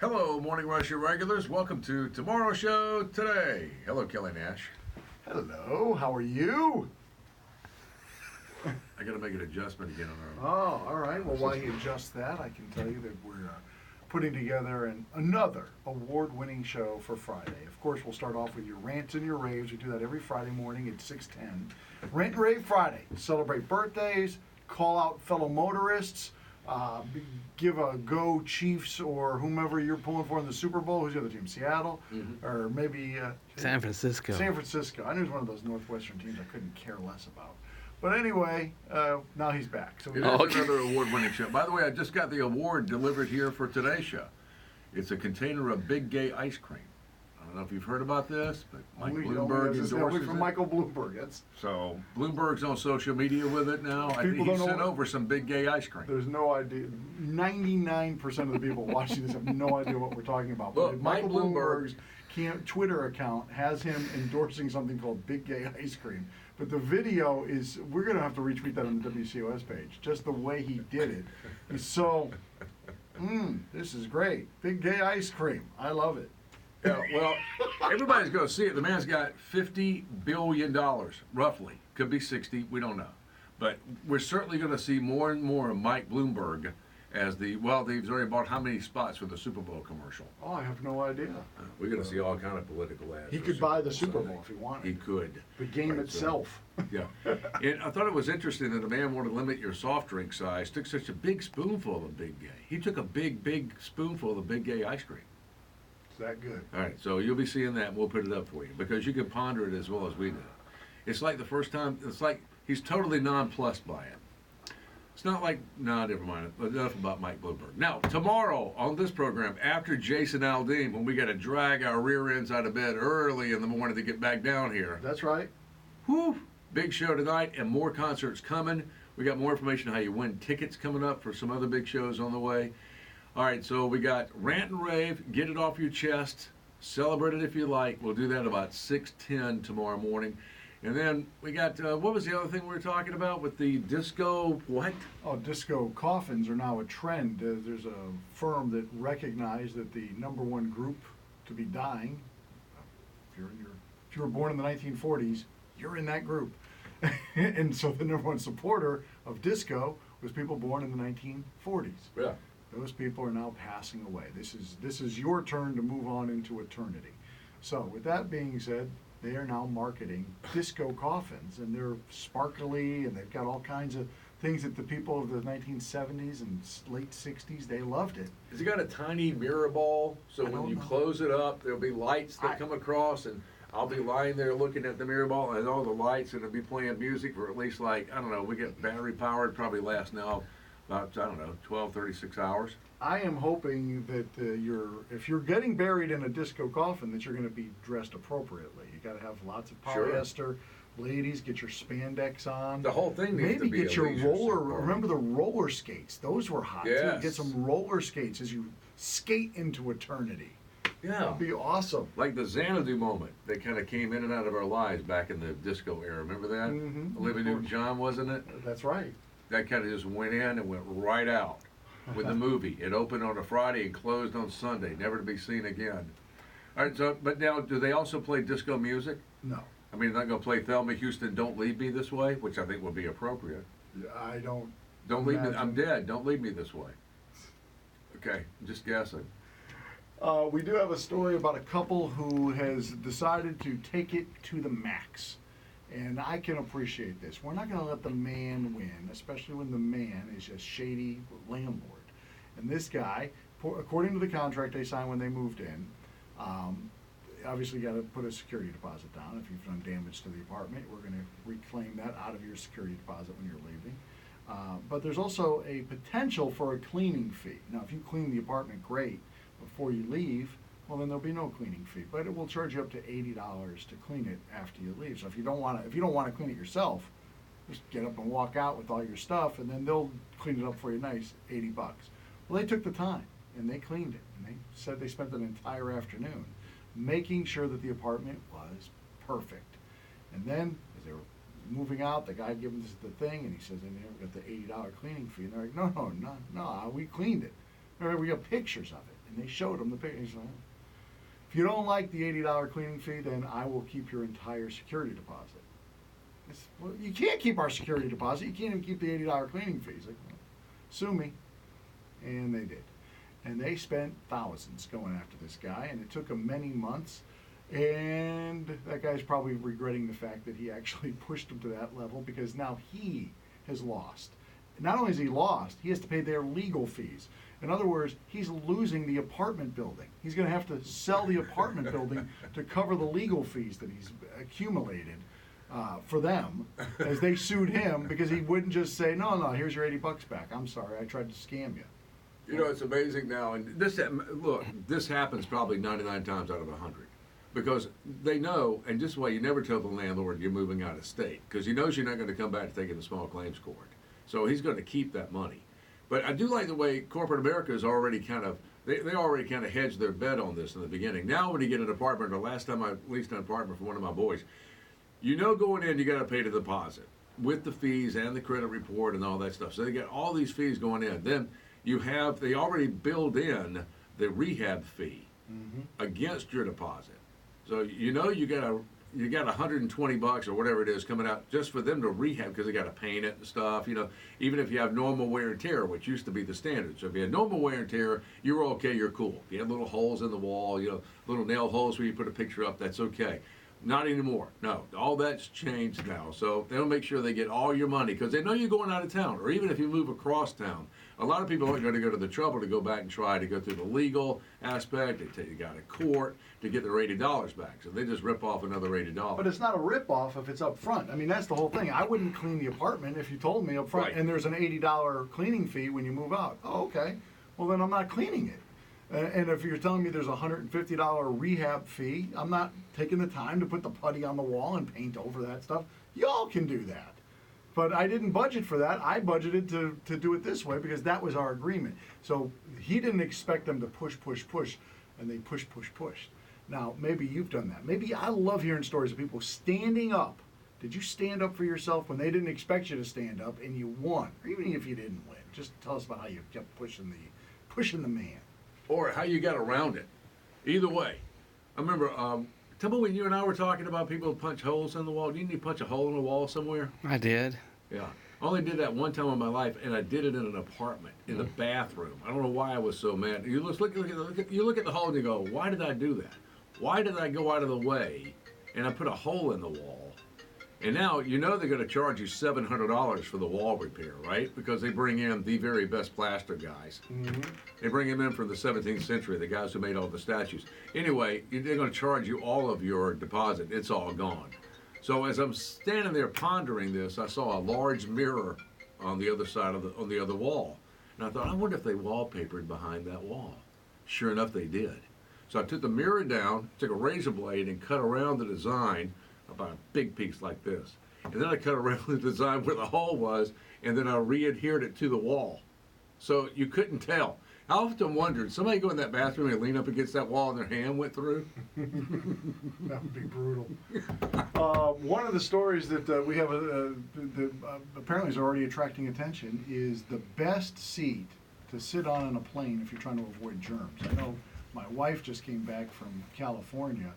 Hello, Morning Rush regulars. Welcome to Tomorrow's Show Today. Hello, Kelly Nash. Hello, how are you? I got to make an adjustment again on our. Oh, all right. Well, while you adjust that, I can tell you that we're putting together another award-winning show for Friday. Of course, we'll start off with your rants and your raves. We do that every Friday morning at 6:10. Rant and Rave Friday. Celebrate birthdays, call out fellow motorists, give a go Chiefs or whomever you're pulling for in the Super Bowl. Who's the other team? Seattle? Or maybe San Francisco. San Francisco. I knew it was one of those Northwestern teams I couldn't care less about. But anyway, now he's back. So It is another award-winning show. By the way, I just got the award delivered here for today's show. It's a container of Big Gay ice cream. I don't know if you've heard about this, but Mike Bloomberg endorses from it. Michael Bloomberg. That's So Bloomberg's on social media with it now. I think he sent over some Big Gay ice cream. There's no idea. 99% of the people watching this have no idea what we're talking about. Look, But Mike Michael Bloomberg's Twitter account has him endorsing something called Big Gay Ice Cream. But the video is, we're going to have to retweet that on the WCOS page. Just the way he did it is so, this is great. Big Gay Ice Cream. I love it. Yeah, well, everybody's going to see it. The man's got $50 billion, roughly. Could be 60, we don't know. But we're certainly going to see more and more of Mike Bloomberg as they've already bought how many spots for the Super Bowl commercial? Oh, I have no idea. We're going to see all kind of political ads. He could buy the Super Bowl if he wanted. He could. The game Right, itself. Yeah. And I thought it was interesting that a man wanted to limit your soft drink size, took such a big spoonful of Big Gay. He took a big spoonful of Big Gay ice cream. It's that good. All right, so you'll be seeing that, and we'll put it up for you, because you can ponder it as well as we do. It's like the first time, it's like he's totally nonplussed by it. It's not like, no, never mind, enough about Mike Bloomberg. Now, tomorrow on this program, after Jason Aldean, when we got to drag our rear ends out of bed early in the morning to get back down here. That's right. Whew, big show tonight and more concerts coming. We got more information on how you win tickets coming up for some other big shows on the way. All right, so we got Rant and Rave, get it off your chest, celebrate it if you like. We'll do that about 6:10 tomorrow morning. And then we got, what was the other thing we were talking about with the disco, what? Oh, disco coffins are now a trend. There's a firm that recognized that the number one group to be dying, if you were born in the 1940s, you're in that group. And so the number one supporter of disco was people born in the 1940s. Yeah. Those people are now passing away. This is your turn to move on into eternity. So with that being said, they are now marketing disco coffins, and they're sparkly, and they've got all kinds of things that the people of the 1970s and late 60s, they loved it. Has it got a tiny mirror ball? So when you close it up, there'll be lights that come across, and I'll be lying there looking at the mirror ball and all the lights, and it'll be playing music for at least, like, I don't know, we get battery powered, probably lasts now about, 36 hours. I am hoping that if you're getting buried in a disco coffin, that you're going to be dressed appropriately. You got to have lots of polyester. Sure. Ladies, get your spandex on. The whole thing needs to be get your roller. Remember the roller skates? Those were hot too. Get some roller skates as you skate into eternity. Yeah, that'd be awesome. Like the Xanadu moment that kind of came in and out of our lives back in the disco era. Remember that? Mm-hmm. Olivia Newton-John, wasn't it? That's right. That kind of just went in and went right out with the movie. It opened on a Friday and closed on Sunday, never to be seen again. All right, so, but now, do they also play disco music? No. I mean, they're not going to play Thelma Houston, Don't Leave Me This Way, which I think would be appropriate. I don't. Don't leave me, I'm dead, don't leave me this way. Okay, just guessing. We do have a story about a couple who has decided to take it to the max. And I can appreciate this. We're not going to let the man win, especially when the man is a shady landlord. And this guy, according to the contract they signed when they moved in, obviously got to put a security deposit down. If you've done damage to the apartment, we're going to reclaim that out of your security deposit when you're leaving. But there's also a potential for a cleaning fee. Now, if you clean the apartment great before you leave, well, then there'll be no cleaning fee, but it will charge you up to $80 to clean it after you leave. So if you don't want to clean it yourself, just get up and walk out with all your stuff, and then they'll clean it up for you nice, $80. Well, they took the time and they cleaned it, and they said they spent an entire afternoon making sure that the apartment was perfect. And then as they were moving out, the guy gave them the thing, and he says, "And you got the $80 cleaning fee." And they're like, "No, we cleaned it. We got pictures of it." And they showed him the picture. He's like, if you don't like the $80 cleaning fee, then I will keep your entire security deposit. Well, you can't keep our security deposit. You can't even keep the $80 cleaning fee. He's like, well, sue me. And they did. And they spent thousands going after this guy, and it took them many months. And that guy's probably regretting the fact that he actually pushed him to that level, because now he has lost. Not only has he lost, he has to pay their legal fees. In other words, he's losing the apartment building. He's going to have to sell the apartment building to cover the legal fees that he's accumulated for them, as they sued him because he wouldn't just say, no, here's your $80 back. I'm sorry, I tried to scam you. You know, it's amazing now, and this happens probably 99 times out of 100. Because they know, and just why you never tell the landlord you're moving out of state, because he knows you're not going to come back to take it to small claims court. So he's going to keep that money. But I do like the way corporate America is already they already kind of hedged their bet on this in the beginning. Now when you get an apartment, or last time I leased an apartment for one of my boys, you know going in you got to pay the deposit with the fees and the credit report and all that stuff. So they get all these fees going in. Then they already build in the rehab fee against your deposit. So you know you got $120 or whatever it is coming out just for them to rehab, because they got to paint it and stuff. You know, even if you have normal wear and tear, which used to be the standard. So if you had normal wear and tear, you're okay, you're cool. If you had little holes in the wall, you know, little nail holes where you put a picture up, that's okay. Not anymore. No, all that's changed now. So they'll make sure they get all your money, because they know you're going out of town, or even if you move across town. A lot of people aren't going to go to the trouble to go back and try to go through the legal aspect. They take you out of court to get their $80 back. So they just rip off another $80. But it's not a rip-off if it's up front. I mean, that's the whole thing. I wouldn't clean the apartment if you told me up front, Right. and there's an $80 cleaning fee when you move out. Oh, okay. Well, then I'm not cleaning it. And if you're telling me there's a $150 rehab fee, I'm not taking the time to put the putty on the wall and paint over that stuff. Y'all can do that. But I didn't budget for that. I budgeted to do it this way because that was our agreement. So he didn't expect them to push, and they pushed. Now, maybe you've done that. Maybe I love hearing stories of people standing up. Did you stand up for yourself when they didn't expect you to stand up and you won? Or even if you didn't win, just tell us about how you kept pushing the man. Or how you got around it. Either way. I remember, tell me when you and I were talking about people who punch holes in the wall. Didn't you punch a hole in the wall somewhere? I did. Yeah. I only did that one time in my life, and I did it in an apartment, in the bathroom. I don't know why I was so mad. You look at the hole and you go, why did I do that? Why did I go out of the way and I put a hole in the wall? And now you know they're going to charge you $700 for the wall repair, right? Because they bring in the very best plaster guys. Mm-hmm. They bring them in from the 17th century, the guys who made all the statues. Anyway, they're going to charge you all of your deposit. It's all gone. So as I'm standing there pondering this, I saw a large mirror on the other side on the other wall. And I thought, I wonder if they wallpapered behind that wall. Sure enough, they did. So I took the mirror down, took a razor blade, and cut around the design about a big piece like this. And then I cut around the design where the hole was, and then I re-adhered it to the wall. So you couldn't tell. I often wondered, somebody go in that bathroom and lean up against that wall and their hand went through? That would be brutal. One of the stories that we have apparently is already attracting attention is the best seat to sit on a plane if you're trying to avoid germs. I know my wife just came back from California,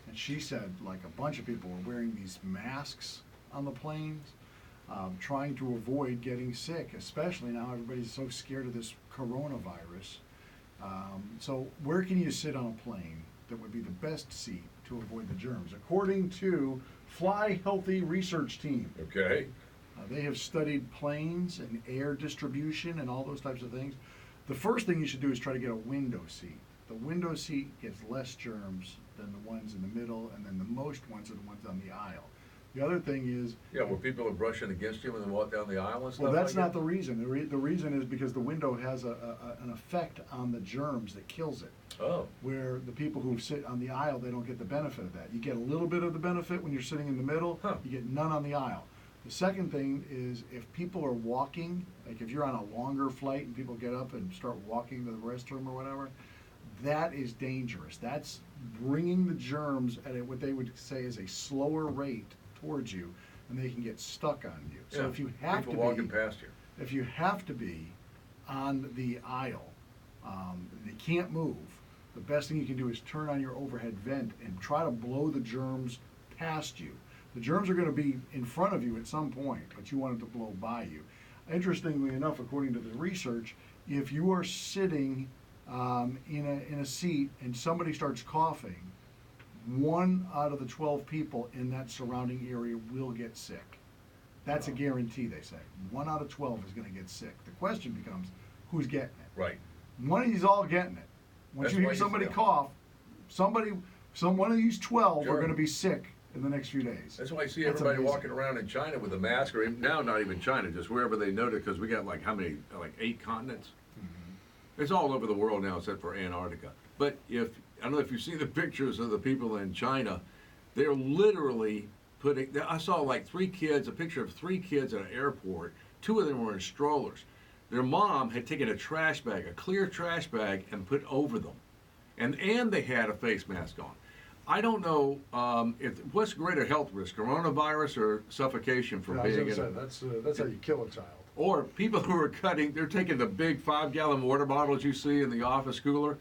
and she said like a bunch of people were wearing these masks on the planes, trying to avoid getting sick, especially now everybody's so scared of this coronavirus. So where can you sit on a plane that would be the best seat to avoid the germs? According to Fly Healthy Research Team. Okay. They have studied planes and air distribution and all those types of things. The first thing you should do is try to get a window seat. The window seat gets less germs than the ones in the middle, and then the most ones are the ones on the aisle. The other thing is... Yeah, where people are brushing against you when they walk down the aisle and stuff. Well, that's like not the reason. The reason is because the window has an effect on the germs that kills it. Oh. Where the people who sit on the aisle, they don't get the benefit of that. You get a little bit of the benefit when you're sitting in the middle. Huh. You get none on the aisle. The second thing is if people are walking, like if you're on a longer flight and people get up and start walking to the restroom or whatever, that is dangerous. That's bringing the germs at what they would say is a slower rate towards you, and they can get stuck on you. So Yeah, if you have people to walking be, past you. if you have to be on the aisle, They can't move. The best thing you can do is turn on your overhead vent and try to blow the germs past you. The germs are going to be in front of you at some point, but you want it to blow by you. Interestingly enough, according to the research, if you are sitting in a seat and somebody starts coughing, 1 out of the 12 people in that surrounding area will get sick. That's a guarantee, they say. 1 out of 12 is going to get sick. The question becomes, who's getting it? Right. One of these all getting it. Once That's you hear why somebody yeah. cough, one of these 12 Sure. are going to be sick in the next few days. That's why I see That's everybody amazing. walking around in China with a mask, or even, now not even China, just wherever they noted, because we got like how many, like 8 continents? It's all over the world now except for Antarctica. But I don't know if you've seen the pictures of the people in China, they're literally I saw like 3 kids, a picture of 3 kids at an airport. 2 of them were in strollers. Their mom had taken a trash bag, a clear trash bag, and put over them. And they had a face mask on. I don't know what's greater health risk, coronavirus or suffocation from Yeah, I was being gonna in say, that's how you kill a child. or people who are they're taking the big 5-gallon water bottles you see in the office cooler,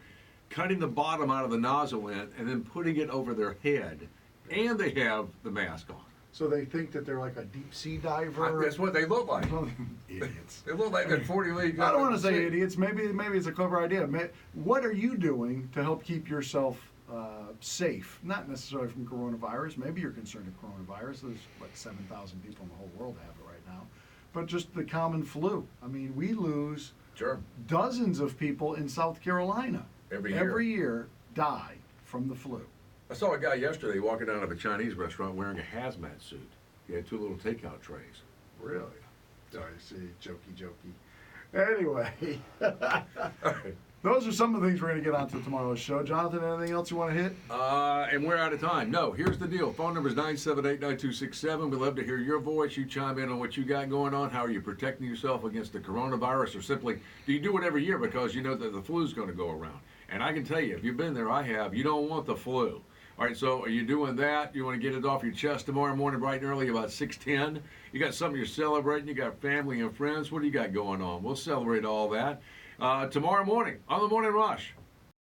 cutting the bottom out of the nozzle end, and then putting it over their head. And they have the mask on. So they think that they're like a deep sea diver. That's what they look like. Idiots. They look like they're 40 leagues I up don't in want to the say sea. idiots. Maybe it's a clever idea. What are you doing to help keep yourself safe? Not necessarily from coronavirus. Maybe you're concerned with coronavirus. There's 7,000 people in the whole world have it right now. But just the common flu. I mean, we lose Sure. dozens of people in South Carolina Every year die from the flu. I saw a guy yesterday walking out of a Chinese restaurant wearing a hazmat suit. He had 2 little takeout trays. Really? Sorry, see, jokey. Anyway, All right. those are some of the things we're going to get onto tomorrow's show. Jonathan, anything else you want to hit? And we're out of time. No, here's the deal. Phone number is 978-9267. We'd love to hear your voice. You chime in on what you got going on. How are you protecting yourself against the coronavirus? Or simply, do you do it every year because you know that the flu's going to go around? And I can tell you, if you've been there, I have, you don't want the flu. All right, so are you doing that? You want to get it off your chest tomorrow morning bright and early about 6:10? You got something you're celebrating. You got family and friends. What do you got going on? We'll celebrate all that tomorrow morning on The Morning Rush.